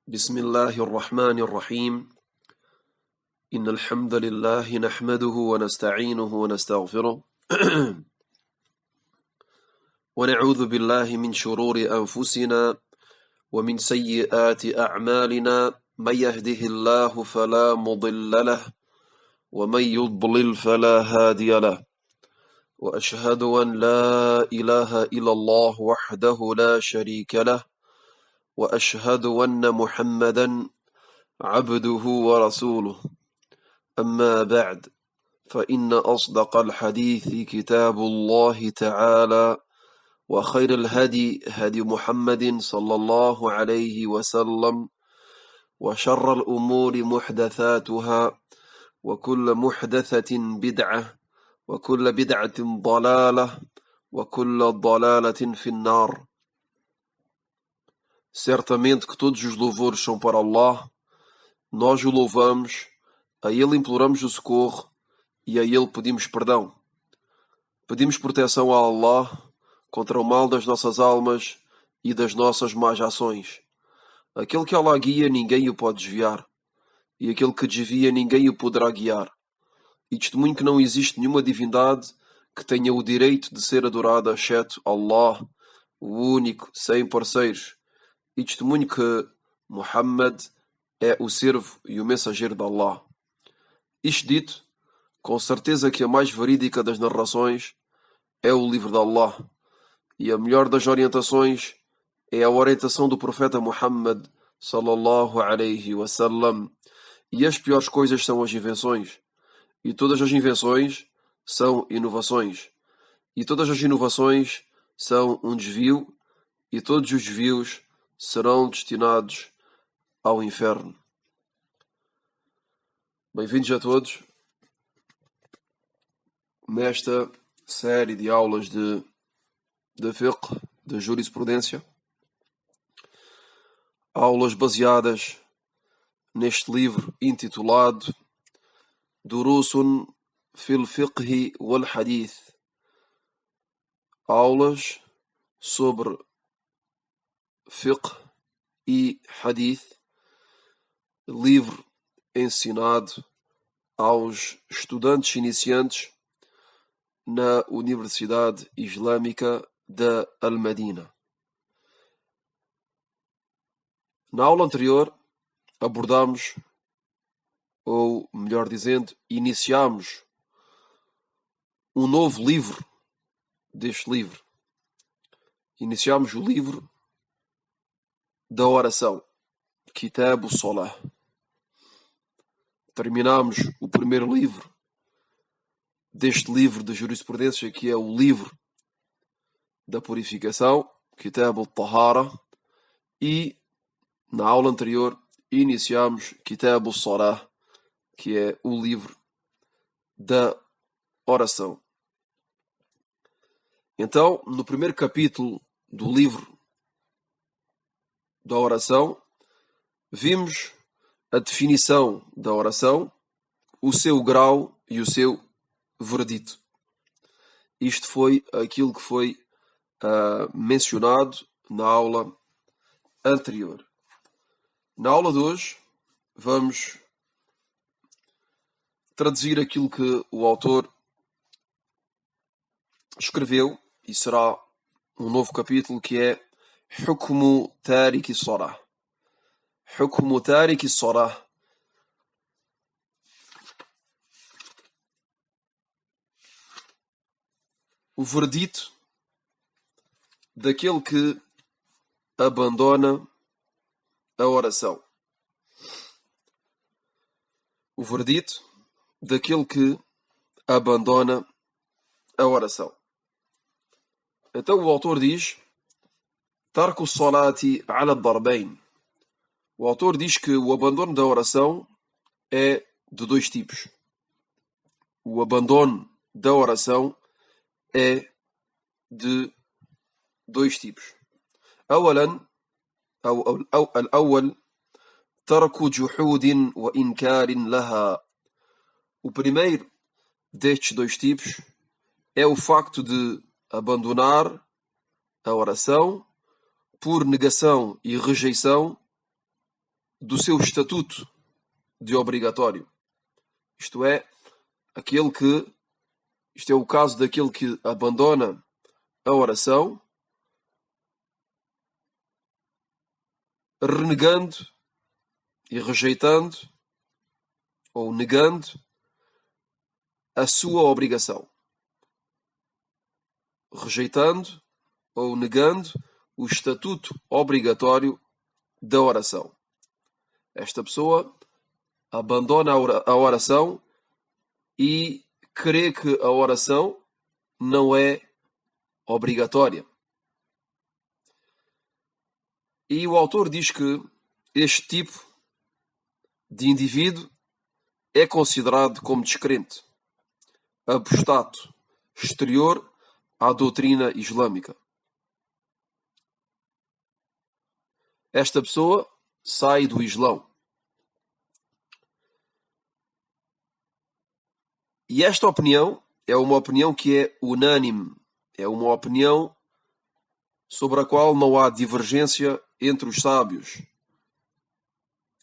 بسم الله الرحمن الرحيم إن الحمد لله نحمده ونستعينه ونستغفره ونعوذ بالله من شرور أنفسنا ومن سيئات أعمالنا من يهده الله فلا مضل له ومن يضلل فلا هادي له وأشهد أن لا إله إلا الله وحده لا شريك له وأشهد أن محمدا عبده ورسوله أما بعد فإن أصدق الحديث كتاب الله تعالى وخير الهدي هدي محمد صلى الله عليه وسلم وشر الأمور محدثاتها وكل محدثة بدعة وكل بدعة ضلالة وكل ضلالة في النار. Certamente que todos os louvores são para Allah, nós o louvamos, a Ele imploramos o socorro e a Ele pedimos perdão. Pedimos proteção a Allah contra o mal das nossas almas e das nossas más ações. Aquele que Allah guia, ninguém o pode desviar, e aquele que desvia, ninguém o poderá guiar. E testemunho que não existe nenhuma divindade que tenha o direito de ser adorada, exceto Allah, o único, sem parceiros. E testemunho que Muhammad é o servo e o mensageiro de Allah. Isto dito, com certeza que a mais verídica das narrações é o livro de Allah, e a melhor das orientações é a orientação do profeta Muhammad sallallahu alayhi wa sallam, e as piores coisas são as invenções, e todas as invenções são inovações, e todas as inovações são um desvio, e todos os desvios serão destinados ao inferno. Bem-vindos a todos nesta série de aulas de fiqh, de jurisprudência, aulas baseadas neste livro intitulado Durusun fil Fiqh wal Hadith, aulas sobre fiqh e hadith, livro ensinado aos estudantes iniciantes na Universidade Islâmica de Al-Madina. Na aula anterior abordamos, ou melhor dizendo, iniciamos um novo livro deste livro. Iniciamos o livro da oração, Kitab as-Salah. Terminamos o primeiro livro deste livro de jurisprudência, que é o livro da purificação, Kitab al-Tahara, e na aula anterior iniciamos Kitab as-Salah, que é o livro da oração. Então, no primeiro capítulo do livro da oração, vimos a definição da oração, o seu grau e o seu veredito. Isto foi aquilo que foi mencionado na aula anterior. Na aula de hoje, vamos traduzir aquilo que o autor escreveu, e será um novo capítulo que é Hukmu Tariki Salah. Hukmu Tariki Salah. O veredito daquele que abandona a oração. O veredito daquele que abandona a oração. Então o autor diz: Tarku salati ala darbain. O autor diz que o abandono da oração é de dois tipos. O abandono da oração é de dois tipos. أولا الأول ترك جحود وإنكار لها. O primeiro destes dois tipos é o facto de abandonar a oração por negação e rejeição do seu estatuto de obrigatório. Isto é, isto é o caso daquele que abandona a oração, renegando e rejeitando ou negando a sua obrigação. Rejeitando ou negando o estatuto obrigatório da oração. Esta pessoa abandona a oração e crê que a oração não é obrigatória. E o autor diz que este tipo de indivíduo é considerado como descrente, apostato, exterior à doutrina islâmica. Esta pessoa sai do Islão. E esta opinião é uma opinião que é unânime, é uma opinião sobre a qual não há divergência entre os sábios,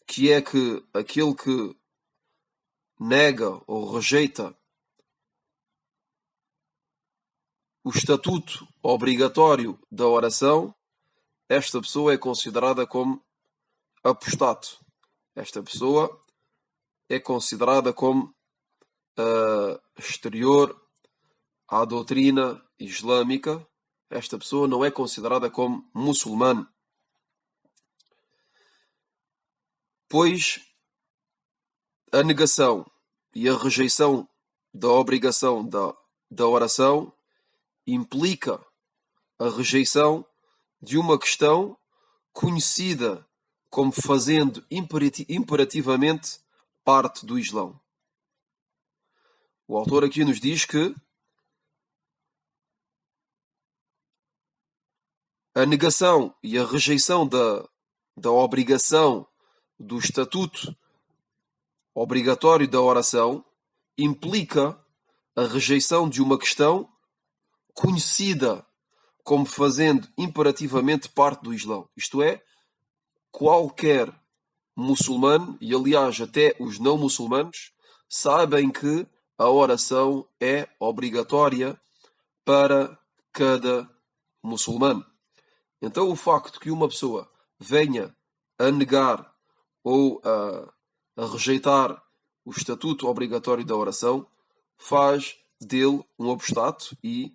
que é que aquele que nega ou rejeita o estatuto obrigatório da oração, esta pessoa é considerada como apostato. Esta pessoa é considerada como exterior à doutrina islâmica. Esta pessoa não é considerada como muçulmano, pois a negação e a rejeição da obrigação da oração implica a rejeição de uma questão conhecida como fazendo imperativamente parte do Islão. O autor aqui nos diz que a negação e a rejeição da obrigação do estatuto obrigatório da oração implica a rejeição de uma questão conhecida como fazendo imperativamente parte do Islão. Isto é, qualquer muçulmano, e aliás até os não muçulmanos, sabem que a oração é obrigatória para cada muçulmano. Então o facto que uma pessoa venha a negar ou a rejeitar o estatuto obrigatório da oração faz dele um apostato e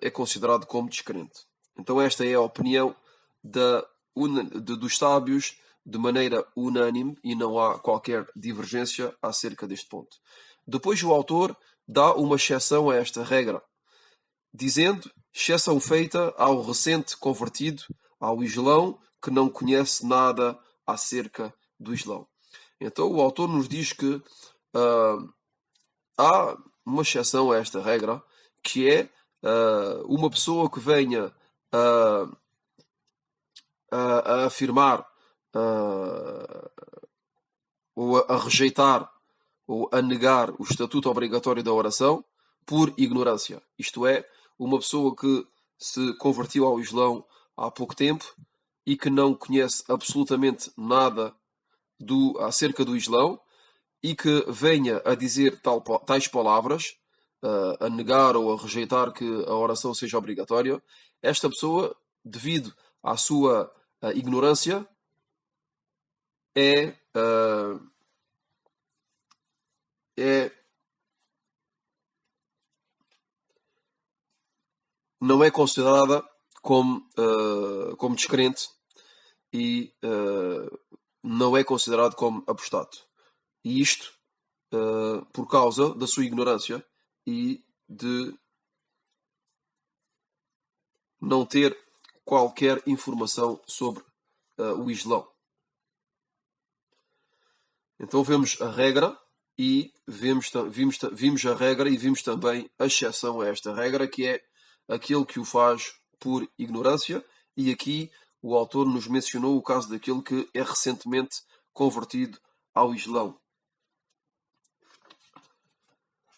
é considerado como descrente. Então esta é a opinião dos sábios de maneira unânime e não há qualquer divergência acerca deste ponto. Depois o autor dá uma exceção a esta regra, dizendo, exceção feita ao recente convertido ao Islão que não conhece nada acerca do Islão. Então o autor nos diz que há uma exceção a esta regra, que é uma pessoa que venha a afirmar ou a rejeitar ou a negar o estatuto obrigatório da oração por ignorância. Isto é, uma pessoa que se convertiu ao Islão há pouco tempo e que não conhece absolutamente nada acerca do Islão e que venha a dizer tais palavras, a negar ou a rejeitar que a oração seja obrigatória, esta pessoa, devido à sua ignorância, não é considerada como descrente e não é considerado como apostato. E isto por causa da sua ignorância e de não ter qualquer informação sobre o Islão. Então vemos a regra e vimos a regra e vimos também a exceção a esta regra, que é aquele que o faz por ignorância, e aqui o autor nos mencionou o caso daquele que é recentemente convertido ao Islão.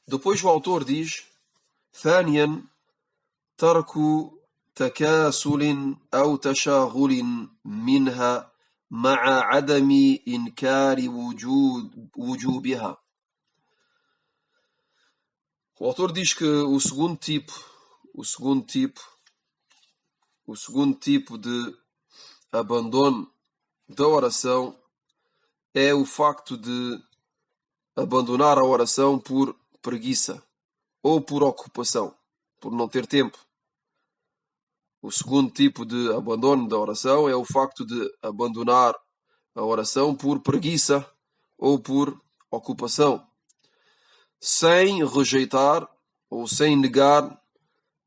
Depois o autor diz: ثانيا ترك تكاسل أو تشاغل منها مع عدم إنكار وجوبها. O autor diz que o segundo tipo de abandono da oração é o facto de abandonar a oração por preguiça ou por ocupação, por não ter tempo. O segundo tipo de abandono da oração é o facto de abandonar a oração por preguiça ou por ocupação, sem rejeitar ou sem negar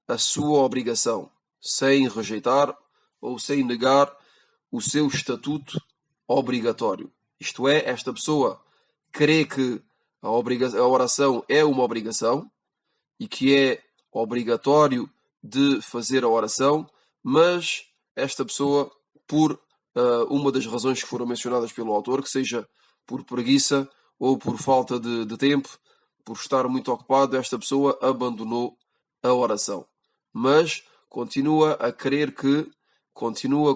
a sua obrigação, sem rejeitar ou sem negar o seu estatuto obrigatório. Isto é, esta pessoa crê que a oração é uma obrigação e que é obrigatório de fazer a oração, mas esta pessoa, por uma das razões que foram mencionadas pelo autor, que seja por preguiça ou por falta de tempo, por estar muito ocupado, esta pessoa abandonou a oração. Mas continua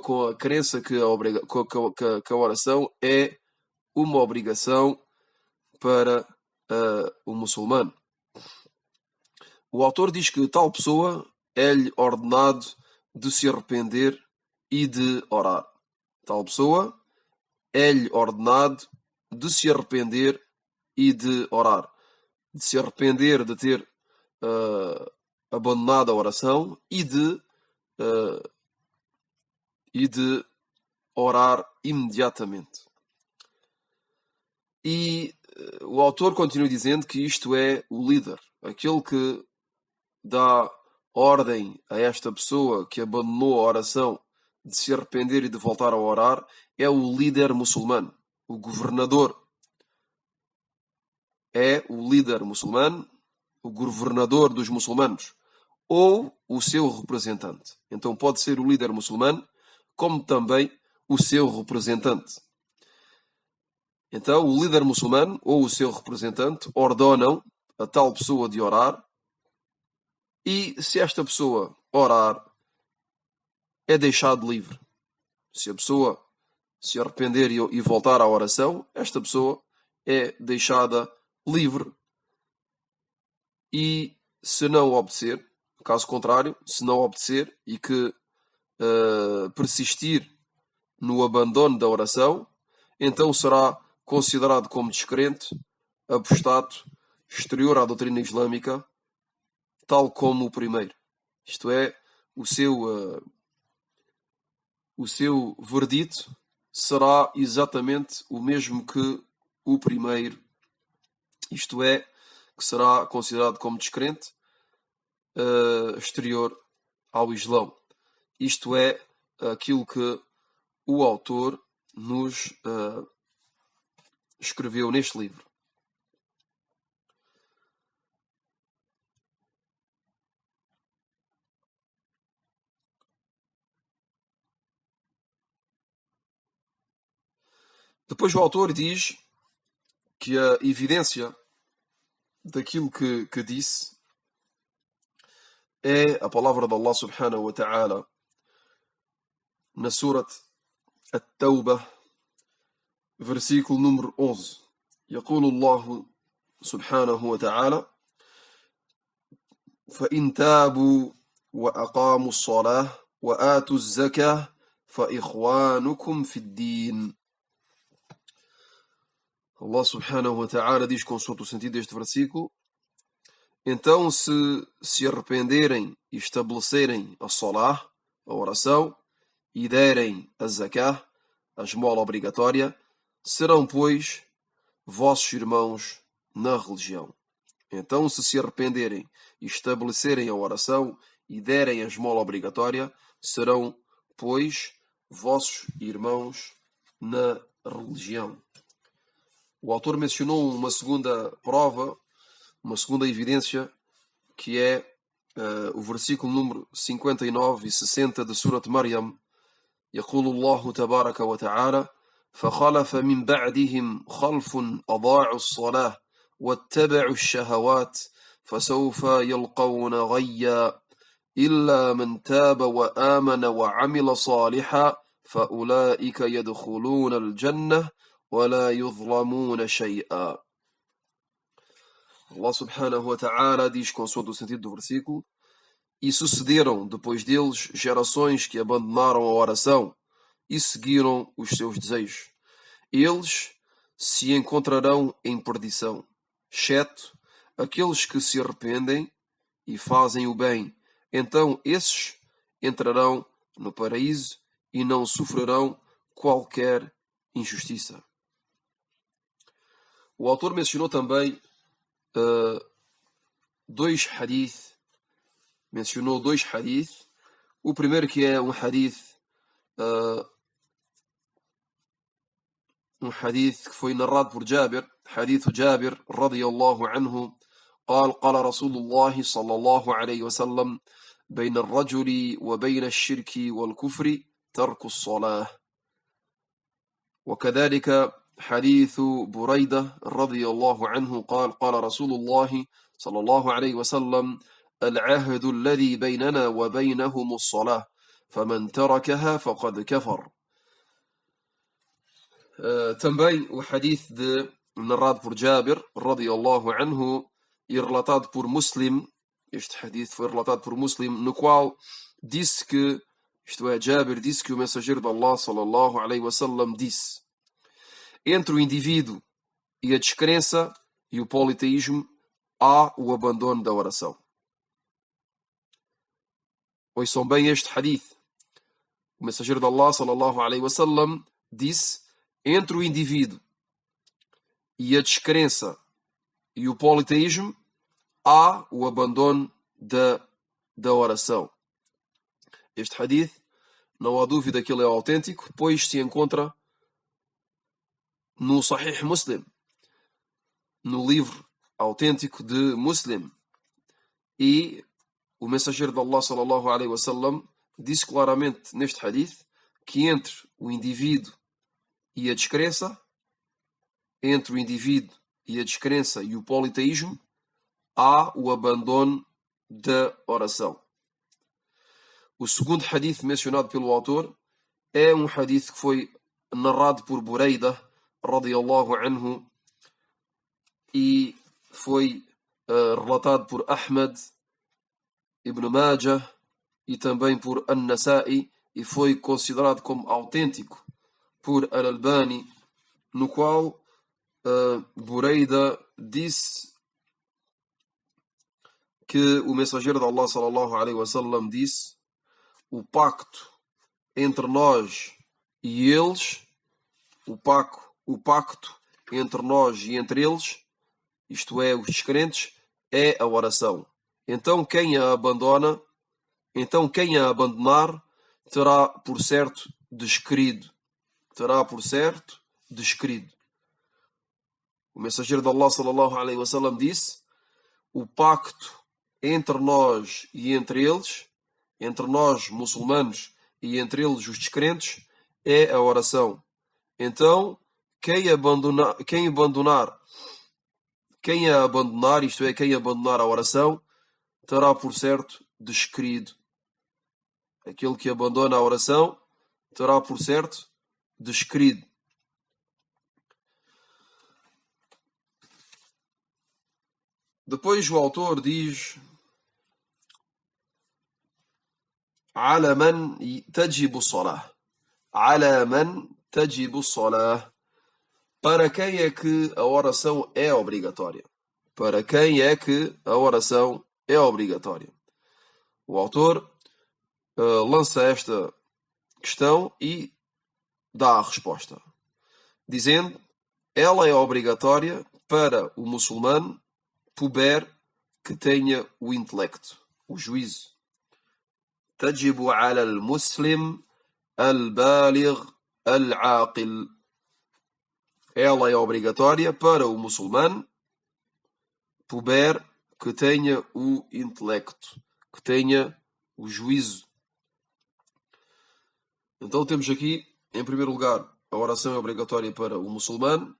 com a crença que a oração é uma obrigação para o muçulmano. O autor diz que tal pessoa é-lhe ordenado de se arrepender e de orar. Tal pessoa é-lhe ordenado de se arrepender e de orar. De se arrepender de ter abandonado a oração e de orar imediatamente. E o autor continua dizendo que isto é o líder, aquele que dá ordem a esta pessoa que abandonou a oração de se arrepender e de voltar a orar, é o líder muçulmano, o governador. É o líder muçulmano, o governador dos muçulmanos, ou o seu representante. Então pode ser o líder muçulmano, como também o seu representante. Então o líder muçulmano ou o seu representante ordenam a tal pessoa de orar, e se esta pessoa orar, é deixado livre. Se a pessoa se arrepender e voltar à oração, esta pessoa é deixada livre. E se não obedecer, caso contrário, se não obedecer e que persistir no abandono da oração, então será considerado como descrente, apostato, exterior à doutrina islâmica, tal como o primeiro. Isto é, o seu verdito será exatamente o mesmo que o primeiro. Isto é, que será considerado como descrente, exterior ao Islão. Isto é aquilo que o autor nos escreveu neste livro. Depois o autor diz que a evidência daquilo que disse é a palavra de Allah subhanahu wa ta'ala na Surat At-Tawbah, versículo número 11. يقول الله سبحانه وتعالى: فإن تابوا وأقاموا الصلاة وآتوا الزكاة فإخوانكم في الدين. Allah subhanahu wa ta'ala diz, consoante o sentido deste versículo: então se arrependerem e estabelecerem a salah, a oração, e derem a zakah, a esmola obrigatória, serão, pois, vossos irmãos na religião. Então, se arrependerem e estabelecerem a oração e derem a esmola obrigatória, serão, pois, vossos irmãos na religião. O autor mencionou uma segunda prova, uma segunda evidência, que é o versículo número 59 e 60 de Surat Maryam. يقول الله تبارك وتعالى: فخلف من بعدهم خلف أضاعوا الصلاة واتبعوا الشهوات فسوف يلقون غيا إلا من تاب وآمن وعمل صالحا فأولئك يدخلون الجنة ولا يظلمون شيئا. Allah subhanahu wa ta'ala diz, consoante o sentido do versículo: e sucederam depois deles gerações que abandonaram a oração e seguiram os seus desejos. Eles se encontrarão em perdição, exceto aqueles que se arrependem e fazem o bem. Então esses entrarão no paraíso e não sofrerão qualquer injustiça. O autor mencionou também dois hadith. Mencionou dois hadith. O primeiro que é um hadith que foi narrado por Jabir, hadith Jabir radiyallahu anhu, قال قال رسول الله صلى الله عليه وسلم بين الرجل وبين الشرك والكفر ترك الصلاة. وكذلك حديث بريدة رضي الله عنه قال قال رسول الله صلى الله عليه وسلم العهد الذي بيننا وبينهم الصلاة فمن تركها فقد كفر. Também o hadith narrado por Jabir radiyallahu anhu e relatado por Muslim. Este hadith foi relatado por Muslim, no qual disse que, isto é, Jabir disse que o mensageiro de Allah sallallahu alaihi wasallam disse: entre o indivíduo e a descrença e o politeísmo há o abandono da oração. Ouçam bem este hadith. O mensageiro de Allah sallallahu alaihi wasallam disse: entre o indivíduo e a descrença e o politeísmo há o abandono da oração. Este hadith, não há dúvida que ele é autêntico, pois se encontra no Sahih Muslim, no livro autêntico de Muslim. E o mensageiro de Allah sallallahu alaihi wasallam disse claramente neste hadith que entre o indivíduo e a descrença, entre o indivíduo e a descrença e o politeísmo, há o abandono da oração. O segundo hadith mencionado pelo autor é um hadith que foi narrado por Buraida radiyallahu anhu e foi relatado por Ahmad ibn Majah e também por An-Nasa'i e foi considerado como autêntico por Al-Albani, no qual Buraida disse que o mensageiro de Allah sallallahu alaihi wasallam disse: o pacto entre nós e eles, o pacto entre nós e entre eles, isto é, os descrentes, é a oração. Então quem a abandonar terá por certo descredo. O mensageiro de Allah sallallahu alaihi wasallam disse: o pacto entre nós e entre eles, entre nós muçulmanos e entre eles os descrentes, é a oração. Então quem a abandonar, isto é, quem abandonar a oração, terá por certo descredo. Aquele que abandona a oração terá por certo descredo. Depois o autor diz: على من تجب الصلاة. على من تجب الصلاة. Para quem é que a oração é obrigatória? Para quem é que a oração é obrigatória? O autor lança esta questão e dá a resposta, dizendo: ela é obrigatória para o muçulmano puber que tenha o intelecto, o juízo. تجب على المسلم البالغ العاقل. Ela é obrigatória para o muçulmano puber que tenha o intelecto, que tenha o juízo. Então temos aqui, em primeiro lugar, a oração é obrigatória para o muçulmano.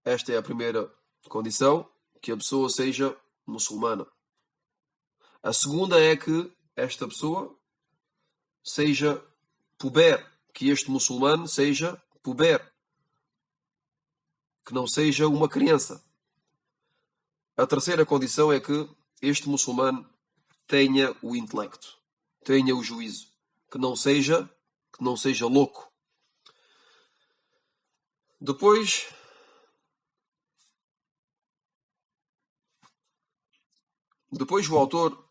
Esta é a primeira condição, que a pessoa seja muçulmana. A segunda é que esta pessoa seja puber, que este muçulmano seja puber, que não seja uma criança. A terceira condição é que este muçulmano tenha o intelecto, tenha o juízo, que não seja louco. Depois o autor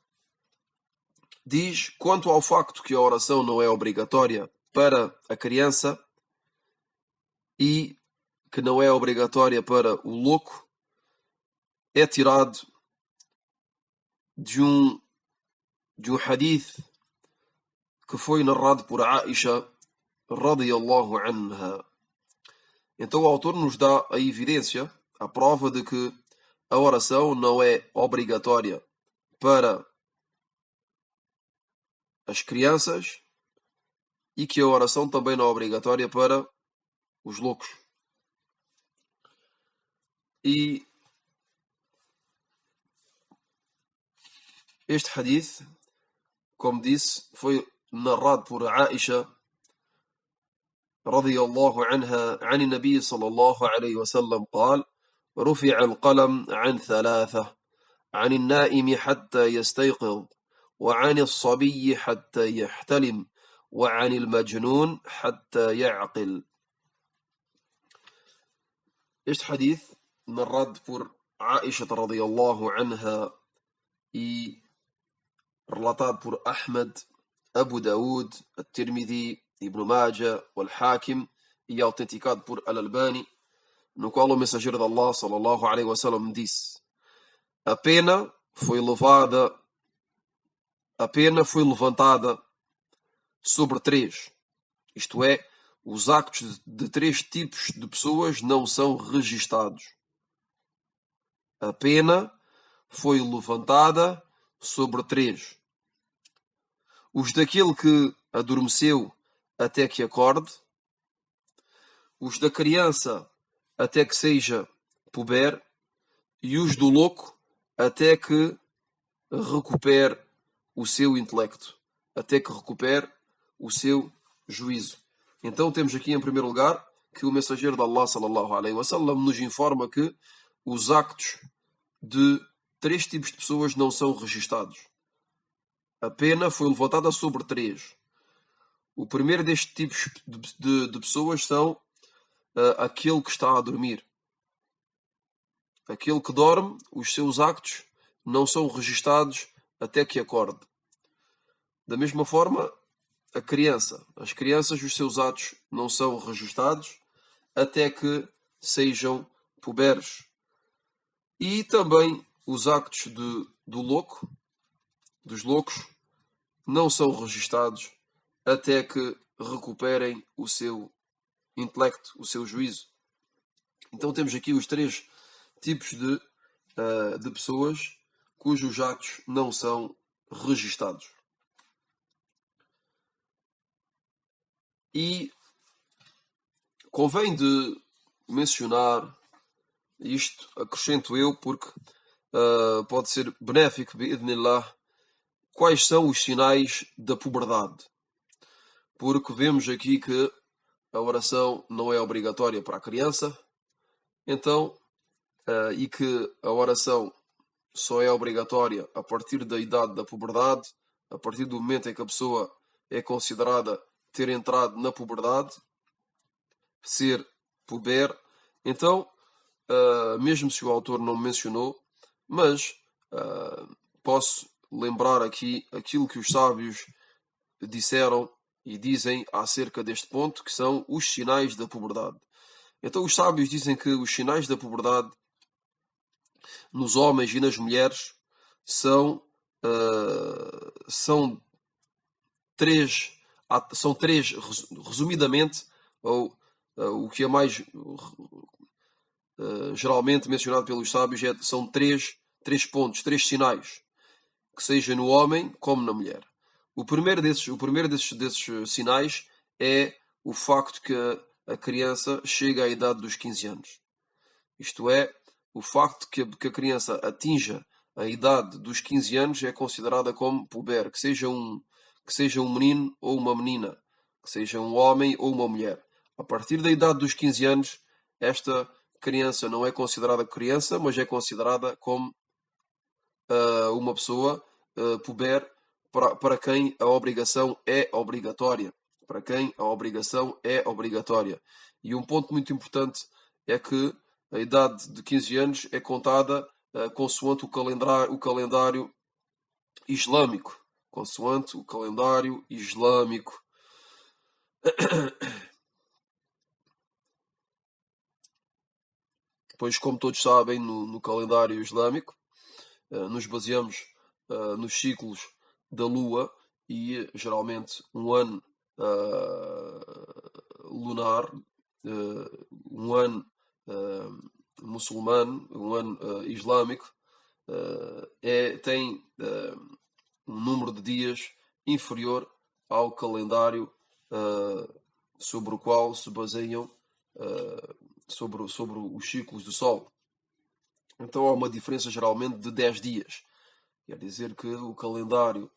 diz, quanto ao facto que a oração não é obrigatória para a criança e que não é obrigatória para o louco, é tirado de um hadith que foi narrado por Aisha radiyallahu anha. Então o autor nos dá a evidência, a prova de que a oração não é obrigatória para as crianças e que a oração também não é obrigatória para os loucos. E este hadith, como disse, foi narrado por Aisha رضي الله عنها عن النبي صلى الله عليه وسلم قال رفع القلم عن ثلاثة عن النائم حتى يستيقظ وعن الصبي حتى يحتلم وعن المجنون حتى يعقل. Este hadith, narrado por Aisha radiyallahu anha e relatado por Ahmad, Abu Daoud, At-Tirmidhi, Ibn Majah, Al-Hakim e autenticado por Al-Albani, no qual o mensageiro de Allah sallallahu alaihi wasallam disse: a pena foi levantada sobre três, isto é, os actos de três tipos de pessoas não são registados. A pena foi levantada sobre três: os daquele que adormeceu até que acorde, os da criança até que seja puber e os do louco até que recupere o seu intelecto, até que recupere o seu juízo. Então temos aqui em primeiro lugar que o mensageiro de Allah sallallahu alaihi wasallam nos informa que os actos de três tipos de pessoas não são registados. A pena foi levantada sobre três. O primeiro destes tipos de pessoas são aquele que está a dormir. Aquele que dorme, os seus actos não são registados até que acorde. Da mesma forma, a criança. As crianças, os seus atos não são registados até que sejam puberes. E também os actos dos loucos, não são registados até que recuperem o seu intelecto, o seu juízo. Então temos aqui os três tipos de pessoas cujos atos não são registados. E convém de mencionar isto, acrescento eu, porque pode ser benéfico, bi'idhnillah, quais são os sinais da puberdade. Porque vemos aqui que a oração não é obrigatória para a criança, então, e que a oração só é obrigatória a partir da idade da puberdade, a partir do momento em que a pessoa é considerada ter entrado na puberdade, ser puber. Então, mesmo se o autor não mencionou, mas posso lembrar aqui aquilo que os sábios disseram e dizem acerca deste ponto, que são os sinais da puberdade. Então os sábios dizem que os sinais da puberdade nos homens e nas mulheres são três, resumidamente, ou o que é mais geralmente mencionado pelos sábios são três pontos, três sinais, que seja no homem como na mulher. O primeiro desses sinais é o facto que a criança chega à idade dos 15 anos. Isto é, o facto que a criança atinja a idade dos 15 anos é considerada como puber, que seja um menino ou uma menina, que seja um homem ou uma mulher. A partir da idade dos 15 anos, esta criança não é considerada criança, mas é considerada como uma pessoa puber para quem a obrigação é obrigatória. Para quem a obrigação é obrigatória. E um ponto muito importante é que a idade de 15 anos é contada consoante o calendário islâmico. Consoante o calendário islâmico. Pois, como todos sabem, no calendário islâmico, nos baseamos nos ciclos da Lua e, geralmente, um ano lunar, um ano muçulmano, um ano islâmico, tem um número de dias inferior ao calendário sobre o qual se baseiam sobre os ciclos do Sol. Então há uma diferença geralmente de 10 dias. Quer dizer que o calendário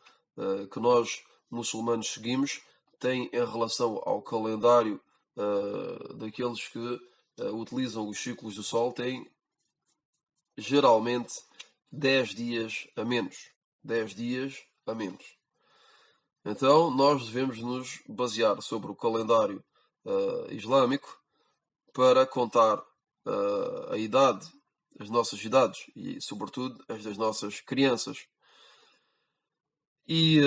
que nós muçulmanos seguimos tem em relação ao calendário daqueles que utilizam os ciclos do Sol, tem geralmente 10 dias a menos. 10 dias a menos. Então nós devemos nos basear sobre o calendário islâmico para contar a idade, as nossas idades e, sobretudo, as das nossas crianças. E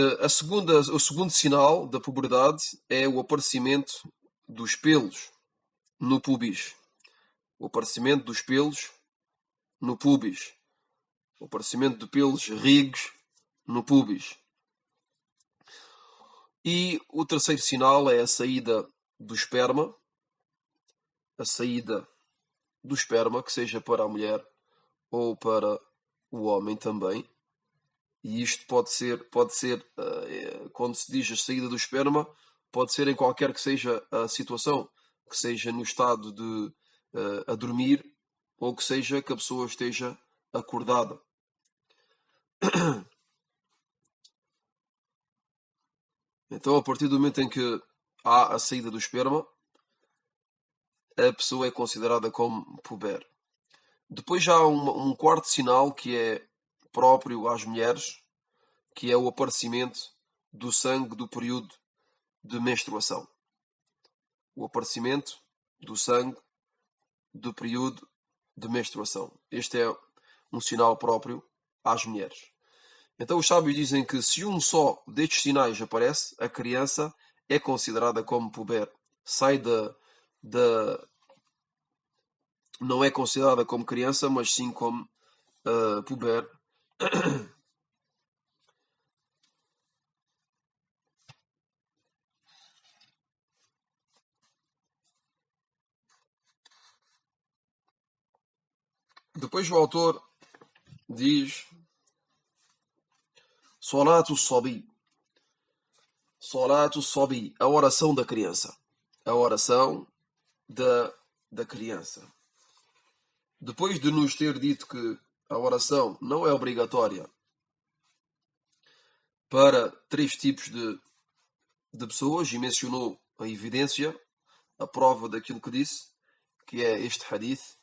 o segundo sinal da puberdade é o aparecimento dos pelos no pubis. O aparecimento dos pelos no pubis. O aparecimento de pelos rigos no pubis. E o terceiro sinal é a saída do esperma. A saída do esperma, que seja para a mulher ou para o homem também. E isto pode ser quando se diz a saída do esperma, pode ser em qualquer que seja a situação, que seja no estado de a dormir ou que seja que a pessoa esteja acordada. Então, a partir do momento em que há a saída do esperma, a pessoa é considerada como puber. Depois já há um quarto sinal que é próprio às mulheres, que é o aparecimento do sangue do período de menstruação. O aparecimento do sangue do período de menstruação. Este é um sinal próprio às mulheres. Então os sábios dizem que se um só destes sinais aparece, a criança é considerada como puber. Sai não é considerada como criança, mas sim como puber. Depois o autor diz Salatu Sabi. Salatu Sabi, a oração da criança. A oração da criança. Depois de nos ter dito que a oração não é obrigatória para 3 tipos de pessoas, e mencionou a evidência, a prova daquilo que disse, que é este hadith,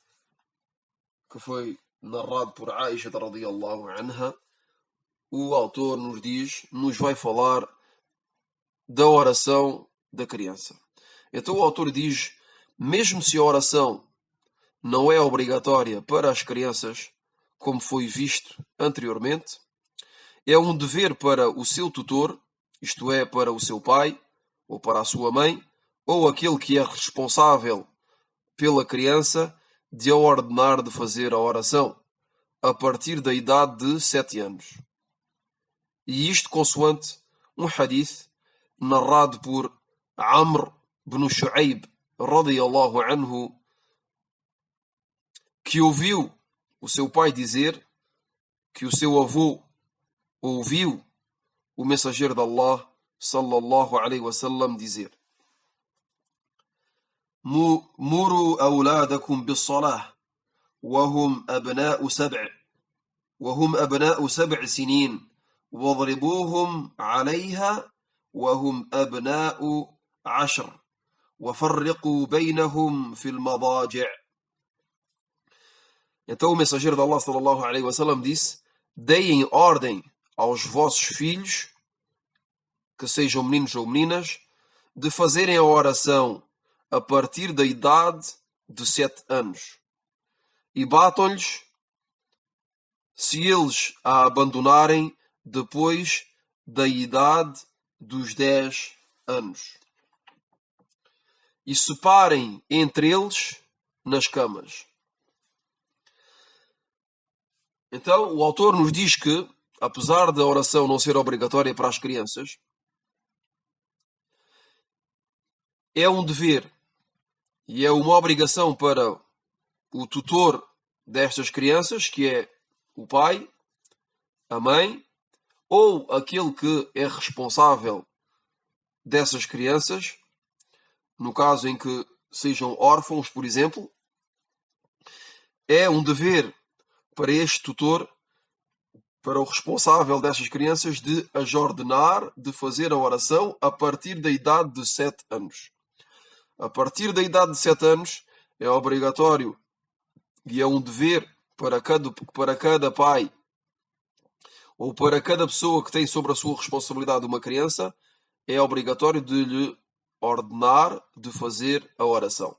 que foi narrado por Aisha radiyallahu anha, o autor nos vai falar da oração da criança. Então o autor diz, mesmo se a oração não é obrigatória para as crianças, como foi visto anteriormente, é um dever para o seu tutor, isto é, para o seu pai, ou para a sua mãe, ou aquele que é responsável pela criança, de a ordenar de fazer a oração, a partir da idade de 7 anos. E isto consoante um hadith narrado por Amr ibn Shu'aib, radiyallahu anhu, que ouviu o seu pai dizer que o seu avô ouviu o mensageiro de Allah, sallallahu alaihi wasallam, dizer: Muru awladakum bis-salah wa hum abna'u sab'i sinin واضربوهم عليها وهم أبناء عشر وفرقوا بينهم في المضاجع. Então o mensageiro de Allah sallallahu alaihi wasallam disse: deem ordem aos vossos filhos, que sejam meninos ou meninas, de fazerem a oração a partir da idade de 7 anos. E batam-lhes se eles a abandonarem depois da idade dos 10 anos. E separem entre eles nas camas. Então, o autor nos diz que, apesar da oração não ser obrigatória para as crianças, é um dever e é uma obrigação para o tutor destas crianças, que é o pai, a mãe, ou aquele que é responsável dessas crianças, no caso em que sejam órfãos, por exemplo, é um dever para este tutor, para o responsável destas crianças, de as ordenar de fazer a oração a partir da idade de 7 anos. A partir da idade de 7 anos é obrigatório e é um dever para cada pai ou para cada pessoa que tem sobre a sua responsabilidade uma criança, é obrigatório de lhe ordenar de fazer a oração.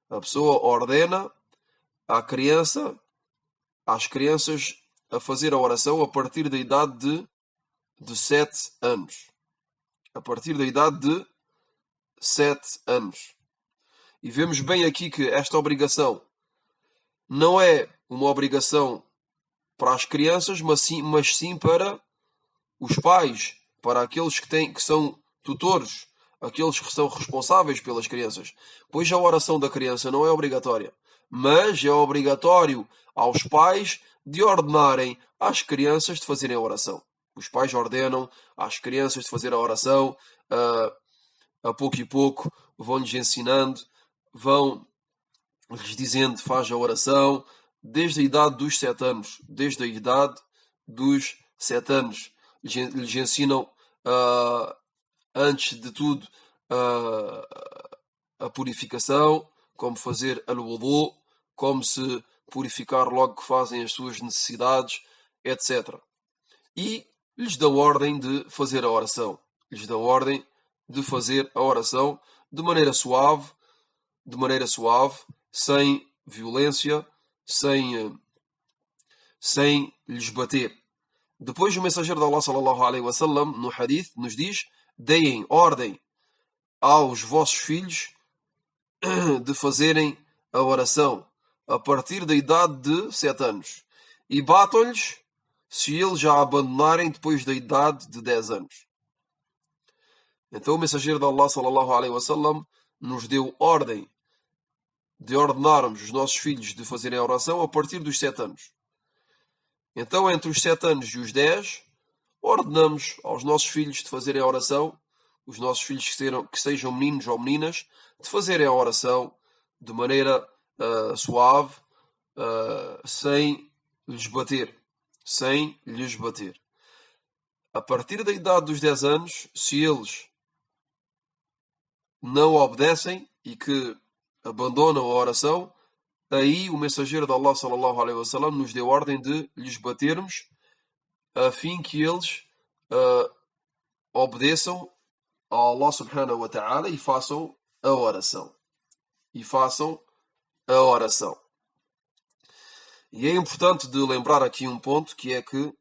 A pessoa ordena às crianças a fazer a oração a partir da idade de 7 anos. A partir da idade de 7 anos. E vemos bem aqui que esta obrigação não é uma obrigação para as crianças, mas sim para os pais, para aqueles que são tutores, aqueles que são responsáveis pelas crianças. Pois a oração da criança não é obrigatória, mas é obrigatório aos pais de ordenarem às crianças de fazerem a oração. Os pais ordenam às crianças de fazer a oração, a pouco e pouco vão-lhes ensinando, vão-lhes dizendo: faz a oração, desde a idade dos 7 anos. Desde a idade dos 7 anos. Lhes ensinam, antes de tudo, a purificação, como fazer al-wudu, como se purificar logo que fazem as suas necessidades, etc. E lhes dão ordem de fazer a oração. Lhes dão ordem de fazer a oração de maneira suave, sem violência, sem lhes bater. Depois o mensageiro de Allah sallallahu alaihi wasallam, no hadith, nos diz: deem ordem aos vossos filhos de fazerem a oração a partir da idade de 7 anos. E batam-lhes se eles já abandonarem depois da idade de 10 anos. Então o mensageiro de Allah sallallahu alaihi wasallam nos deu ordem de ordenarmos os nossos filhos de fazerem a oração a partir dos 7 anos. Então, entre os 7 anos e os 10, ordenamos aos nossos filhos de fazerem a oração, os nossos filhos que sejam meninos ou meninas, de fazerem a oração de maneira suave, sem lhes bater. A partir da idade dos 10 anos, se eles não obedecem e que abandonam a oração, aí o mensageiro de Allah sallallahu alaihi wasallam nos deu ordem de lhes batermos, a fim que eles obedeçam a Allah subhanahu wa ta'ala e façam a oração. E é importante de lembrar aqui um ponto, que é que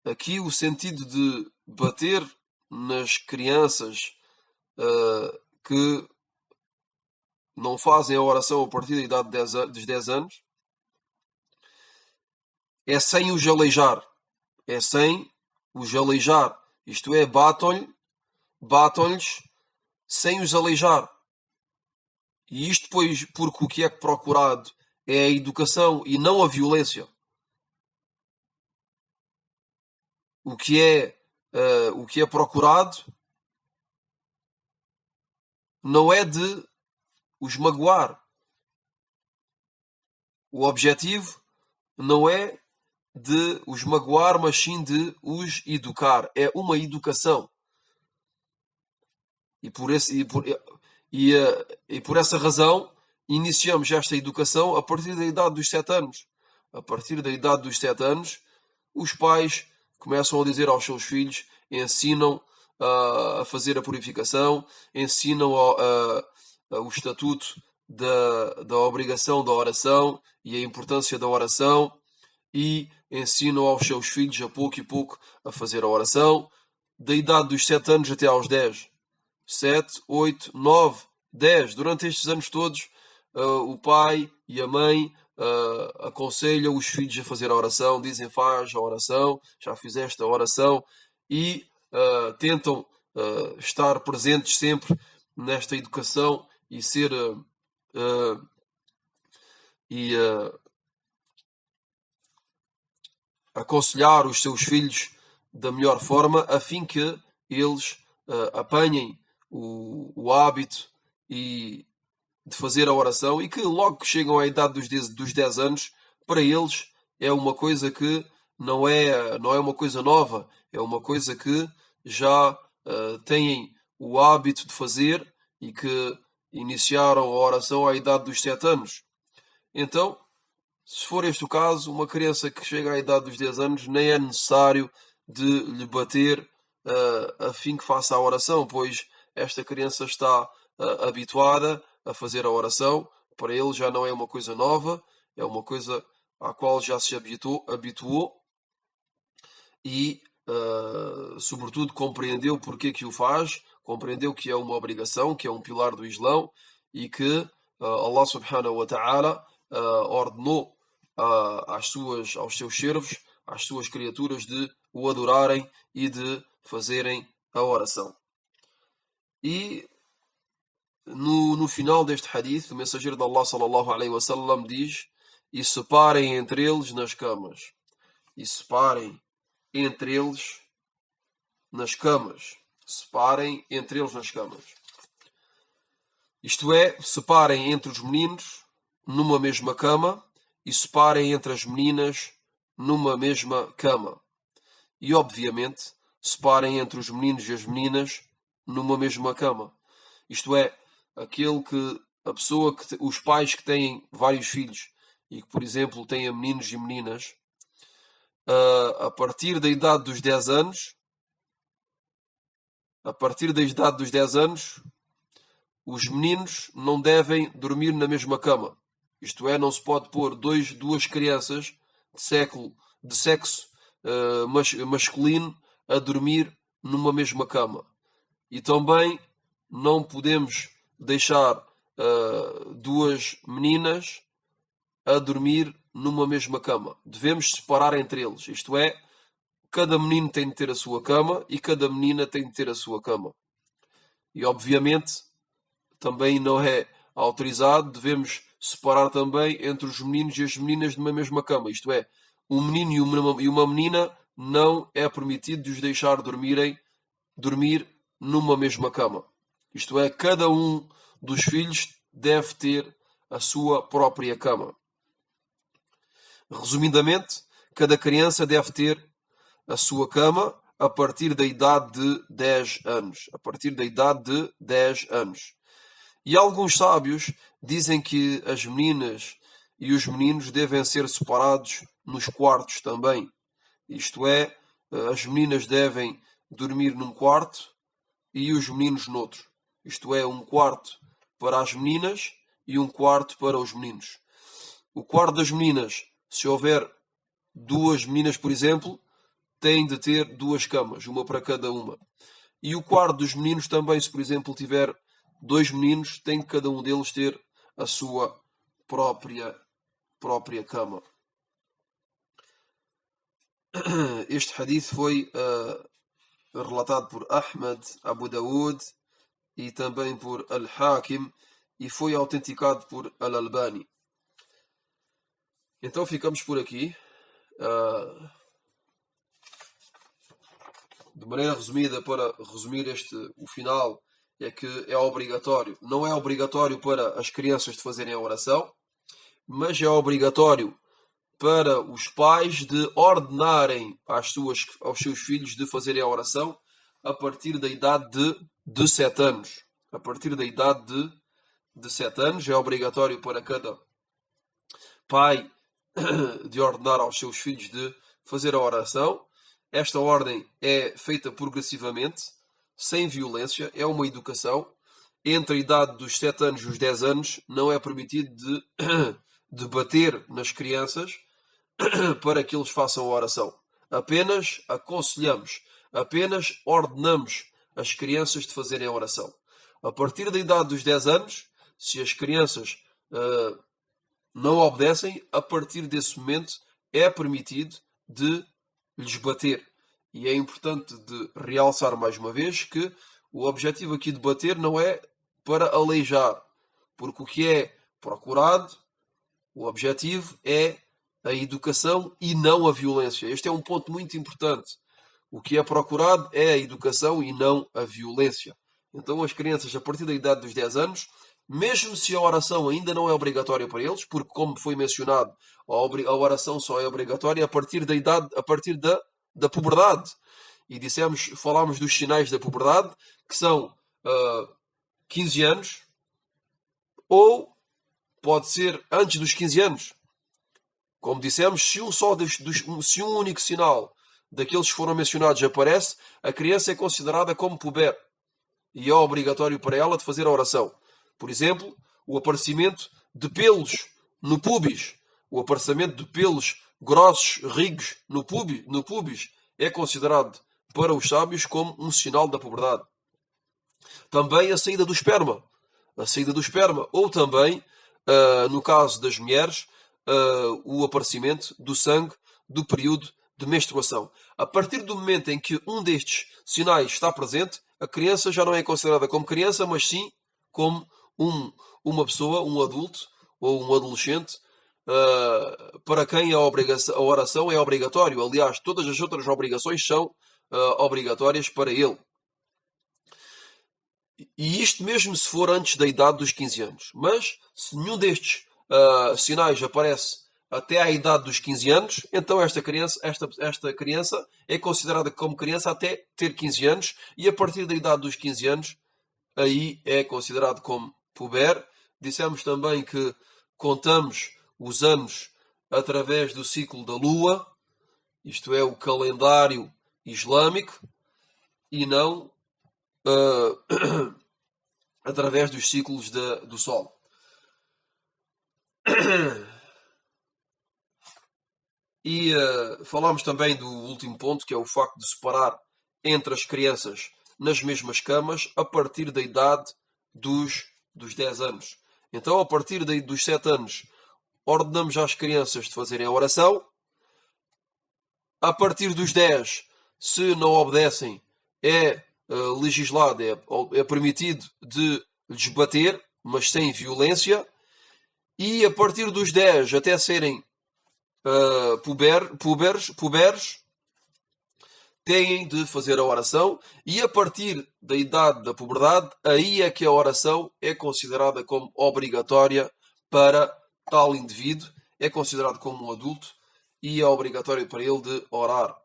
aqui o sentido de bater nas crianças que não fazem a oração a partir da idade dos 10 anos é sem os aleijar. Isto é, batam-lhes sem os aleijar. E isto pois porque o que é procurado é a educação e não a violência. O que é procurado não é de os magoar. O objetivo não é de os magoar, mas sim de os educar. É uma educação. E por essa razão iniciamos esta educação a partir da idade dos 7 anos. A partir da idade dos 7 anos, os pais começam a dizer aos seus filhos, ensinam a fazer a purificação, ensinam o estatuto da obrigação da oração e a importância da oração, e ensinam aos seus filhos a pouco e pouco a fazer a oração, da idade dos 7 anos até aos 10. 7, 8, 9, 10. Durante estes anos todos, o pai e a mãe aconselham os filhos a fazer a oração, dizem faz a oração, já fizeste a oração, e tentam estar presentes sempre nesta educação e ser aconselhar os seus filhos da melhor forma, a fim que eles apanhem o hábito de fazer a oração, e que logo que chegam à idade dos 10 anos, para eles é uma coisa que não é uma coisa nova, é uma coisa que já têm o hábito de fazer e que iniciaram a oração à idade dos 7 anos. Então, se for este o caso, uma criança que chega à idade dos 10 anos, nem é necessário de lhe bater a fim que faça a oração, pois esta criança está habituada a fazer a oração. Para ele já não é uma coisa nova, é uma coisa à qual já se habituou e, sobretudo, compreendeu porque que o faz, compreendeu que é uma obrigação, que é um pilar do Islão, e que Allah subhanahu wa ta'ala ordenou aos seus servos, às suas criaturas, de o adorarem e de fazerem a oração. E no final deste hadith, o mensageiro de Allah sallallahu alaihi wasallam diz: e separem entre eles nas camas. E separem entre eles nas camas. Separem entre eles nas camas. Isto é, separem entre os meninos numa mesma cama e separem entre as meninas numa mesma cama. E, obviamente, separem entre os meninos e as meninas numa mesma cama. Isto é, os pais que têm vários filhos e que, por exemplo, têm meninos e meninas, a partir da idade dos 10 anos, os meninos não devem dormir na mesma cama. Isto é, não se pode pôr duas crianças de sexo masculino a dormir numa mesma cama. E também não podemos deixar duas meninas a dormir numa mesma cama. Devemos separar entre eles. Isto é, cada menino tem de ter a sua cama e cada menina tem de ter a sua cama. E, obviamente, também não é autorizado, devemos separar também entre os meninos e as meninas numa mesma cama. Isto é, um menino e uma menina não é permitido de os deixar dormir numa mesma cama. Isto é, cada um dos filhos deve ter a sua própria cama. Resumidamente, cada criança deve ter a sua cama a partir da idade de 10 anos. A partir da idade de 10 anos. E alguns sábios dizem que as meninas e os meninos devem ser separados nos quartos também. Isto é, as meninas devem dormir num quarto e os meninos noutro. Isto é, um quarto para as meninas e um quarto para os meninos. O quarto das meninas, se houver duas meninas, por exemplo, tem de ter duas camas, uma para cada uma. E o quarto dos meninos também, se por exemplo tiver dois meninos, tem que cada um deles ter a sua própria cama. Este hadith foi relatado por Ahmad, Abu Dawood e também por Al-Hakim, e foi autenticado por Al-Albani. Então ficamos por aqui. De maneira resumida, para resumir o final, é que é obrigatório. Não é obrigatório para as crianças de fazerem a oração, mas é obrigatório para os pais de ordenarem aos seus filhos de fazerem a oração, a partir da idade de 7 anos. A partir da idade de 7 anos é obrigatório para cada pai de ordenar aos seus filhos de fazer a oração. Esta ordem é feita progressivamente, sem violência, é uma educação. Entre a idade dos 7 anos e os 10 anos não é permitido de bater nas crianças para que eles façam a oração. Apenas aconselhamos, apenas ordenamos as crianças de fazerem a oração. A partir da idade dos 10 anos, se as crianças não obedecem, a partir desse momento é permitido de lhes bater. E é importante de realçar mais uma vez que o objetivo aqui de bater não é para aleijar, porque o que é procurado, o objetivo é a educação e não a violência. Este é um ponto muito importante. O que é procurado é a educação e não a violência. Então as crianças, a partir da idade dos 10 anos, mesmo se a oração ainda não é obrigatória para eles, porque como foi mencionado, a oração só é obrigatória a partir da idade, a partir da puberdade. E falámos dos sinais da puberdade, que são 15 anos, ou pode ser antes dos 15 anos. Como dissemos, se um único sinal daqueles que foram mencionados aparece, a criança é considerada como puber. E é obrigatório para ela de fazer a oração. Por exemplo, o aparecimento de pelos no púbis. O aparecimento de pelos grossos, rigos no púbis é considerado para os sábios como um sinal da puberdade. Também a saída do esperma. A saída do esperma. Ou também, no caso das mulheres, o aparecimento do sangue do período de menstruação. A partir do momento em que um destes sinais está presente, a criança já não é considerada como criança, mas sim como uma pessoa, um adulto ou um adolescente, para quem a oração é obrigatório. Aliás, todas as outras obrigações são obrigatórias para ele. E isto mesmo se for antes da idade dos 15 anos. Mas, se nenhum destes sinais aparece até à idade dos 15 anos, então esta criança é considerada como criança até ter 15 anos, e a partir da idade dos 15 anos, aí é considerado como puber. Dissemos também que contamos os anos através do ciclo da lua, isto é, o calendário islâmico, e não através dos ciclos do Sol. E falámos também do último ponto, que é o facto de separar entre as crianças nas mesmas camas a partir da idade dos 10 anos. Então, a partir dos 7 anos, ordenamos às crianças de fazerem a oração. A partir dos 10, se não obedecem, é legislado, é permitido de lhes bater, mas sem violência. E a partir dos 10 até serem puberes, têm de fazer a oração, e a partir da idade da puberdade, aí é que a oração é considerada como obrigatória para tal indivíduo, é considerado como um adulto e é obrigatório para ele de orar.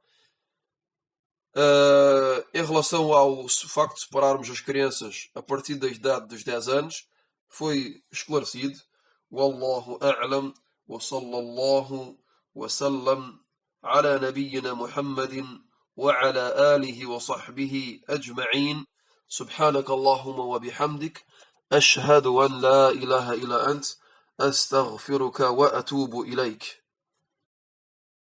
Em relação ao facto de separarmos as crianças a partir da idade dos 10 anos, foi esclarecido. Wallahu a'lam wa sallallahu wa sallam ala nabiyyina Muhammadin wa ala alihi wa sahbihi ajma'in. Subhanaka Allahumma wa bihamdik, ashhadu an la ilaha illa ant, astaghfiruka wa atubu ilayk.